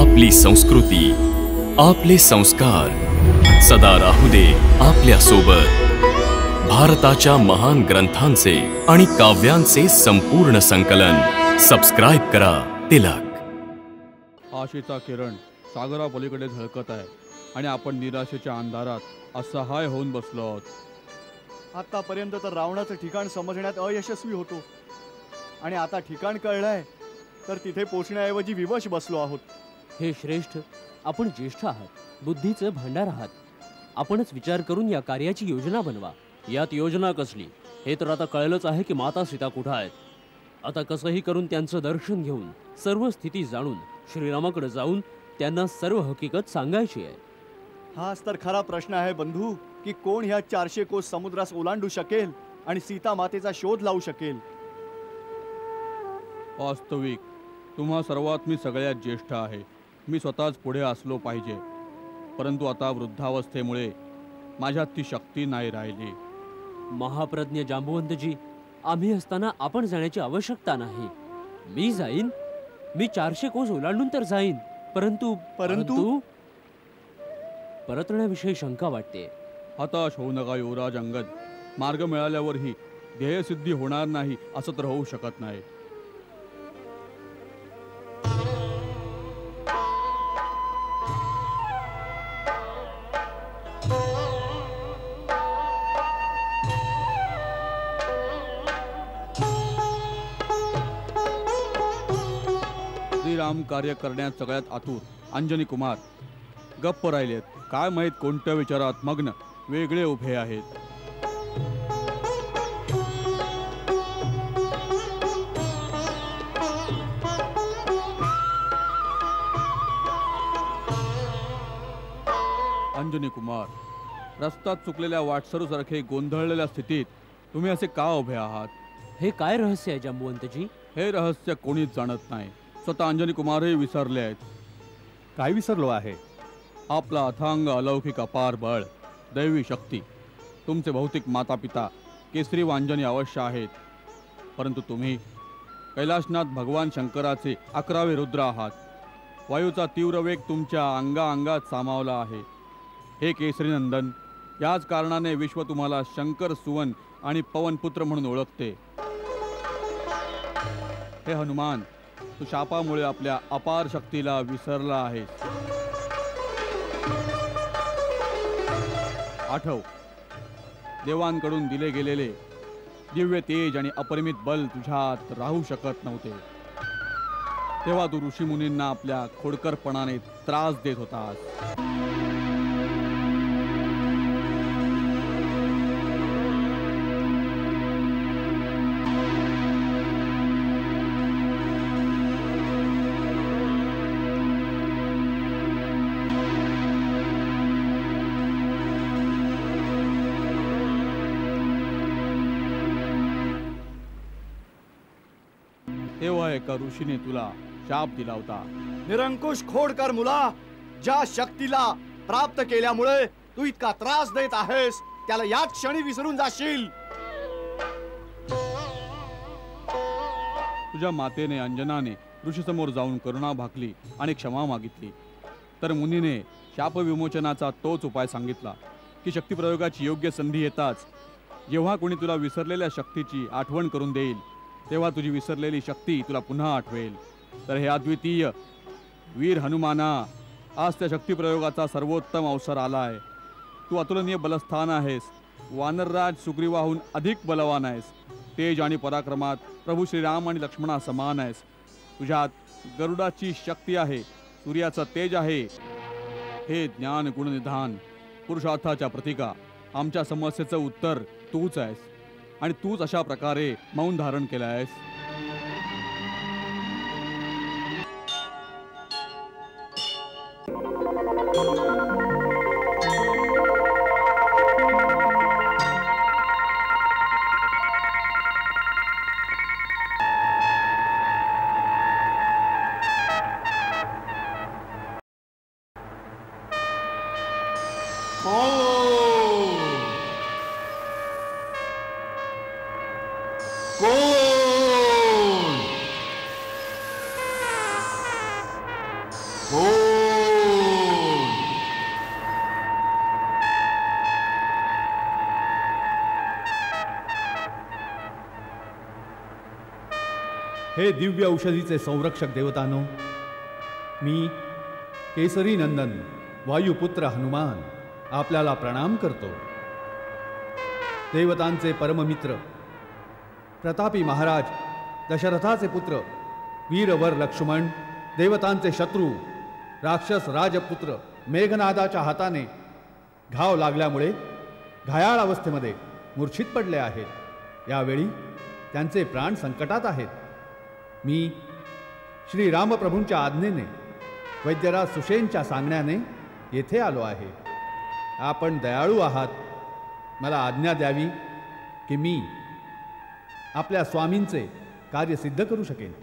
आपली संस्कृती, आपले संस्कार सदा राहू दे आपल्या सोबत। भारताच्या महान ग्रंथांचे आणि काव्यांचे संपूर्ण संकलन सबस्क्राइब करा तिलक। आशेचा किरण सागरापलीकडे झळकत आहे आणि आपण निराशेच्या अंधारात असहाय होऊन बसलो आहोत। आतापर्यंत तर रावणाचं ठिकाण समजण्यात अयशस्वी होतो आणि आता ठिकाण कळलंय तर तिथे पोचण्याऐवजी विवश बसलो आहोत। हे श्रेष्ठ, आपण ज्येष्ठ आहात, बुद्धीचे भांडार आहात। आपणच विचार करून या कार्याची योजना बनवा। यात योजना कसली हे तर आता कळलंच आहे की माता सीता कुठे आहेत। आता कसंही करून त्यांचं दर्शन घेऊन सर्व स्थिती जाणून श्रीरामाकडे जाऊन त्यांना सर्व हकीकत सांगायची आहे। हाच तर खरा प्रश्न आहे बंधू, की कोण ह्या 400 कोस समुद्रास ओलांडू शकेल आणि सीता मातेचा शोध लावू शकेल। वास्तविक तुम्हा सर्वात मी सगळ्यात ज्येष्ठ आहे। मी स्वतःच पुढे असलो पाहिजे, परंतु आता वृद्धावस्थेमुळे माझ्यात ती शक्ती नाही राहिली। महाप्रज्ञ जांबुवंतजी, आम्ही असताना आपण जाण्याची आवश्यकता नाही। मी जाईन, मी 400 कोस ओलांडून तर जाईन, परंतु परंतु परतण्याविषयी शंका वाटते। हताश होऊ नका युवराज अंगद। मार्ग मिळाल्यावरही ध्येयसिद्धी होणार नाही असं तर होऊ शकत नाही। श्रीराम कार्य करण्यात सगळ्यात आतुर अंजनी कुमार गप्प राहिलेत। काय माहित कोणत्या विचारात मग्न वेगळे उभे आहेत। अंजनी कुमार, रस्त्यात चुकलेल्या वाटसरूसारखे गोंधळलेल्या स्थितीत तुम्ही असे का उभे आहात? हे काय रहस्य आहे जांबुवंतजी? हे रहस्य कोणीच जाणत नाही। स्वतः अंजनी कुमारही विसरले आहेत। काय विसरलो आहे? आपला अथांग अलौकिक अपार बळ, दैवी शक्ती। तुमचे भौतिक माता पिता केसरी व अंजनी अवश्य आहेत, परंतु तुम्ही कैलाशनाथ भगवान शंकराचे 11वे रुद्र आहात। वायूचा तीव्र वेग तुमच्या अंगाअंगात सामावला आहे। हे केसरी नंदन, याच कारणाने विश्व तुम्हाला शंकर सुवन आणि पवनपुत्र म्हणून ओळखते। हे हनुमान, तू शापामुळे आपल्या अपार शक्तीला विसरला आहेस। आठव, देवांकडून दिले गेलेले दिव्य तेज आणि अपरिमित बल तुझ्यात राहू शकत नव्हते। तेव्हा तू ऋषीमुनींना आपल्या खोडकरपणाने त्रास देत होतास। तेव्हा एका ऋषीने तुला शाप दिला होता। निरंकुश खोडकर मुला, ज्या शक्तीला प्राप्त केल्यामुळे तू इतका त्रास देत आहेस त्याला याच क्षणी विसरून जाशील। तुझ्या मातेने अंजनाने ऋषीसमोर जाऊन करुणा भाकली आणि क्षमा मागितली, तर मुनीने शाप विमोचनाचा तोच उपाय सांगितला की शक्तिप्रयोगाची योग्य संधी येताच जेव्हा कोणी तुला विसरलेल्या शक्तीची आठवण करून देईल तेव्हा तुझी विसरलेली शक्ती तुला पुन्हा आठवेल। तर हे अद्वितीय वीर हनुमाना, आज त्या शक्तिप्रयोगाचा सर्वोत्तम अवसर आला आहे। तू अतुलनीय बलस्थान आहेस, वानरराज सुग्रीवाहून अधिक बलवान आहेस। तेज आणि पराक्रमात प्रभू श्रीराम आणि लक्ष्मणा समान आहेस। तुझ्यात गरुडाची शक्ती आहे, सूर्याचं तेज आहे। हे ज्ञान गुणनिधान पुरुषार्थाच्या प्रतीका, आमच्या समस्येचं उत्तर तूच आहेस आणि तूच अशा प्रकारे मौन धारण केलं आहेस। कोण हे दिव्य औषधीचे संरक्षक देवतानो, मी केसरी नंदन वायुपुत्र हनुमान आपल्याला प्रणाम करतो. देवतांचे परममित्र प्रतापी महाराज दशरथाचे पुत्र वीरवर लक्ष्मण, देवतांचे शत्रू राक्षस राजपुत्र मेघनादाच्या हाताने घाव लागल्यामुळे घायाळ अवस्थेमध्ये मूर्छित पडले आहेत. यावेळी त्यांचे प्राण संकटात आहेत. मी श्री रामप्रभूंच्या आज्ञेने वैद्यराज सुषेणच्या सांगण्याने येथे आलो आहे. आपण दयाळू आहात. मला आज्ञा द्यावी की मी आपल्या स्वामींचे कार्य सिद्ध करू शकेन.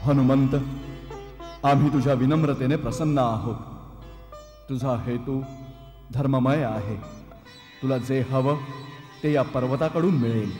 हनुमंत, आम्ही तुझ्या विनम्रतेने प्रसन्न आहोत. तुझा हेतू धर्ममय आहे. तुला जे हवं ते या पर्वताकडून मिळेल.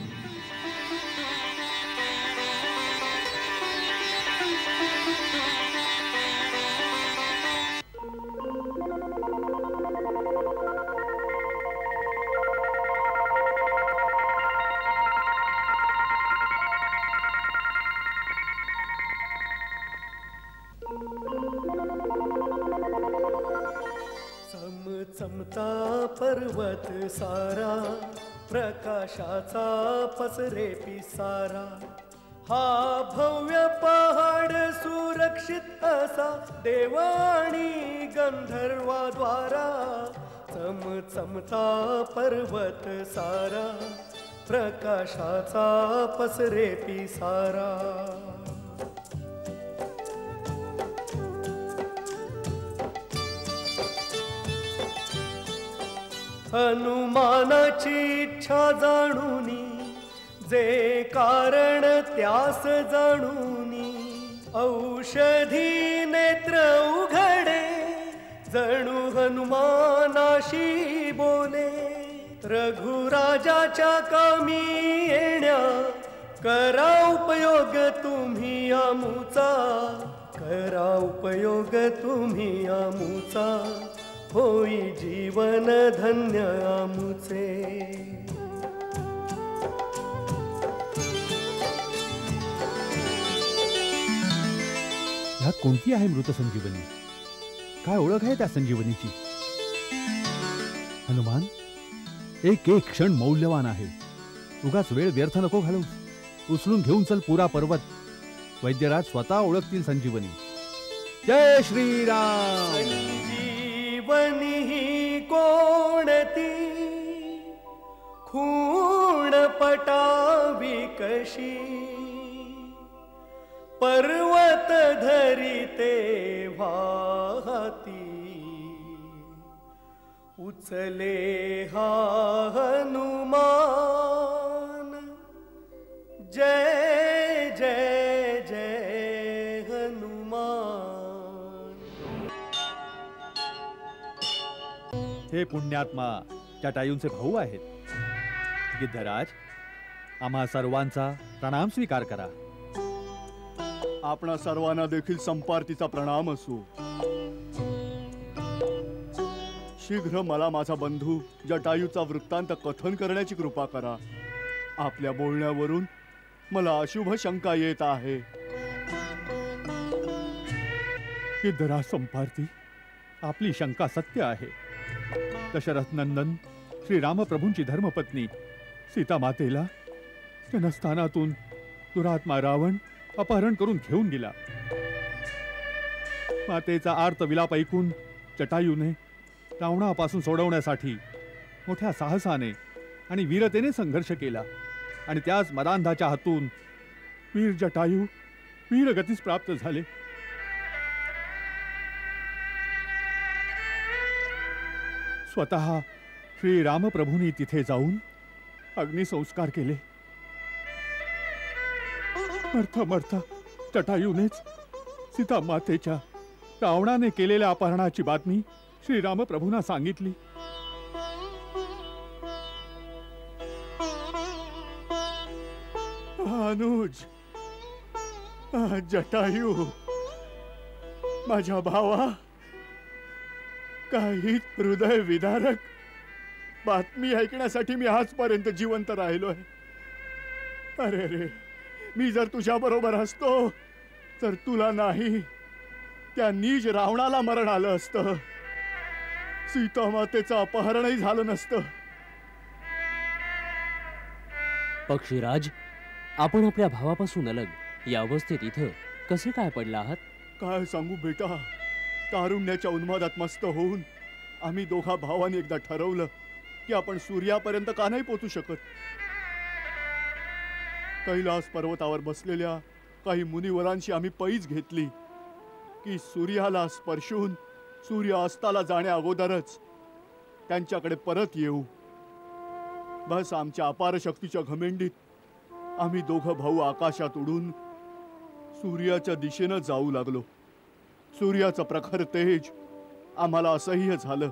चमचमता पर्वत सारा, प्रकाशाचा पसरे पिसारा. हा भव्य पहाड सुरक्षित असा देव आणि गंधर्वाद्वारा. चमचमता पर्वत सारा, प्रकाशाचा पसरे पिसारा. हनुमानाची इच्छा जाणूनी, जे कारण त्यास जाणूनी. औषधी नेत्र उघडे, जणू हनुमानाशी बोले. रघुराजाच्या कामी येण्या, करा उपयोग तुम्ही आमुचा. करा उपयोग तुम्ही आमुचा, होई जीवन धन्य आमुचे. ह्यात कोणती आहे मृत संजीवनी? काय ओळख आहे त्या संजीवनीची? हनुमान, एक एक क्षण मौल्यवान आहे. उगाच वेळ व्यर्थ नको घालवूस. उचलून घेऊन चल पुरा पर्वत. वैद्यराज स्वतः ओळखतील संजीवनी. जय श्रीराम. संजीवनी ही कोणती, खूण पटावी कशी. पर्वत धरिते वाहती, उचले हा हनुमान. जय जय जय हनुमान. हे पुण्यात्मा जटायूंचे भाऊ आहेत. गिद्धराज, आम्हा सर्वांचा प्रणाम स्वीकार करा. आपणा सर्वांना देखील संपार्तीचा प्रणाम असो. शीघ्र मला माझा बंधू जटायूचा वृत्तांत कथन करण्याची कृपा करा. आपल्या बोलण्यावरून मला अशुभ शंका येत आहे. गिद्धराज संपार्थी, आपली शंका सत्य आहे. दशरथ नंदन श्री रामप्रभूंची धर्मपत्नी सीता मातेला जनस्थानातून दुरात्मा रावण अपहरण करून घेऊन गेला. मातेचा आर्त विलाप ऐकून जटायूने रावणापासून सोडवण्यासाठी मोठ्या साहसाने आणि वीरतेने संघर्ष केला. आणि त्याच मदांधाच्या हातून वीर जटायू वीरगतीस प्राप्त झाले. स्वतः श्री रामप्रभूंनी तिथे जाऊन अग्निसंस्कार केले. मरता मरता जटायूनेच सीता मातेच्या रावणाने केलेल्या अपहरणाची बातमी श्री रामप्रभूंना सांगितली. अनुज, जटायू, माझ्या भावा, काही हृदय विदारक बातमी ऐकण्यासाठी मी आजपर्यंत जिवंत राहिलोय. अरे रे, मी जर तुझ्या बरोबर असतो तर तुला नाही, त्या नीच रावणाला मरण आलं असतं. सीता मातेचं अपहरणही झालं नसतं. पक्षीराज, आपण आपल्या भावापासून अलग या अवस्थेत इथं कसे काय पडला आहात? काय सांगू बेटा, तारुण्याच्या उन्मादात मस्त होऊन आम्ही दोघा भावांनी एकदा ठरवलं की आपण सूर्यापर्यंत का नाही पोचू शकत. कैलास पर्वतावर बसलेल्या काही मुनिवरांशी आम्ही पैज घेतली की सूर्याला स्पर्शून सूर्य अस्ताला जाण्या अगोदरच त्यांच्याकडे परत येऊ. बस आमच्या अपार शक्तीच्या घमेंडीत आम्ही दोघं भाऊ आकाशात उडून सूर्याच्या दिशेनं जाऊ लागलो. सूर्याचं प्रखर तेज आम्हाला असह्य झालं.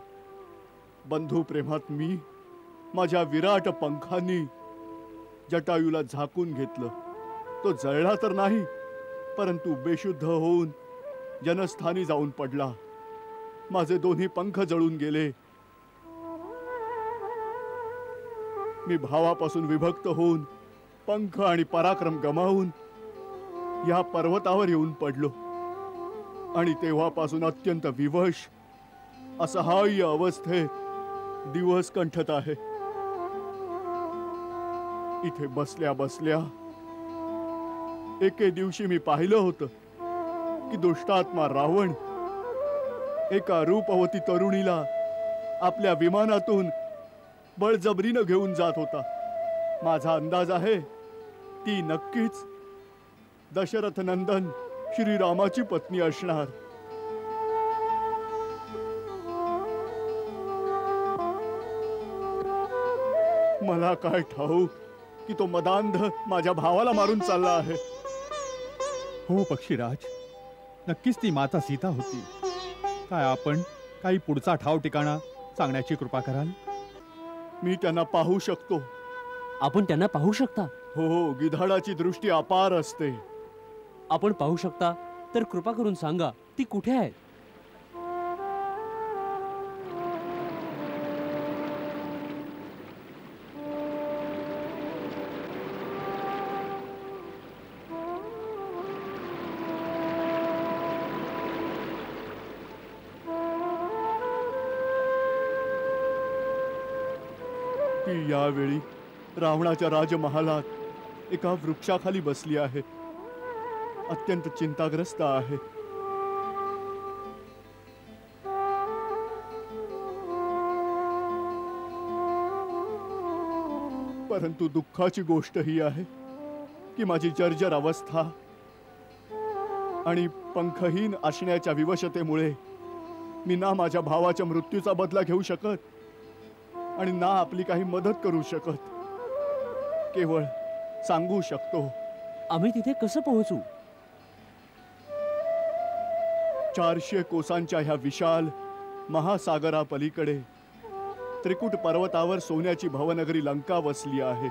बंधू प्रेमात मी माझ्या विराट पंखांनी जटायूला झाकून घेतलं. तो जळला तर नाही, परंतु बेशुद्ध होऊन जनस्थानी जाऊन पडला. माझे दोन्ही पंख जळून गेले. मी भावापासून विभक्त होऊन पंख आणि पराक्रम गमावून या पर्वतावर येऊन पडलो आणि तेव्हापासून अत्यंत विवश असहाय्य अवस्थेत दिवस कंठत आहे. इथे बसल्या बसल्या एके दिवशी मी पाहिलं होतं की दुष्टात्मा रावण एका रूपवती तरुणीला आपल्या विमानातून बळजबरीनं घेऊन जात होता. माझा अंदाज आहे ती नक्कीच दशरथ नंदन श्रीरामाची पत्नी असणार. मला काय ठाऊक की तो मदांध माझ्या भावाला मारून चालला आहे. हो पक्षीराज, नक्कीच ती माता सीता होती. काय आपण काही पुढचा ठाव ठिकाणा सांगण्याची कृपा कराल? मी त्यांना पाहू शकतो. आपण त्यांना पाहू शकता? हो, गिधाडाची दृष्टी अपार असते. आपण पाहू शकता तर कृपा करून सांगा ती कुठे आहे? ती यावेळी रावणाच्या राजमहालात एका वृक्षाखाली बसली आहे. अत्यंत चिंताग्रस्त आहे. परंतु दुःखाची गोष्ट ही आहे की माझी जर्जर अवस्था आणि पंखहीन असण्याच्या विवशतेमुळे मी ना माझ्या भावाच्या मृत्यूचा बदला घेऊ शकत आणि ना आपली काही मदत करू शकत. केवळ सांगू शकतो. आम्ही तिथे कसं पोहोचू? 400 कोसांच्या ह्या विशाल महासागरापलीकडे त्रिकुट पर्वतावर सोन्याची भवनगरी लंका वसली आहे.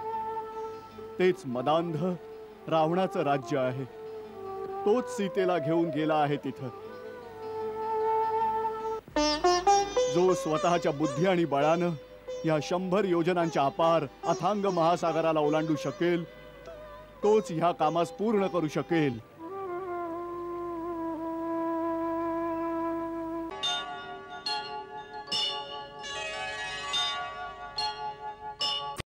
तेच मदांध रावणाचं राज्य आहे. तोच सीतेला घेऊन गेला आहे तिथं. जो स्वतःच्या बुद्धी आणि बळानं या 100 योजनांच्या अपार अथांग महासागराला ओलांडू शकेल, तोच ह्या कामास पूर्ण करू शकेल.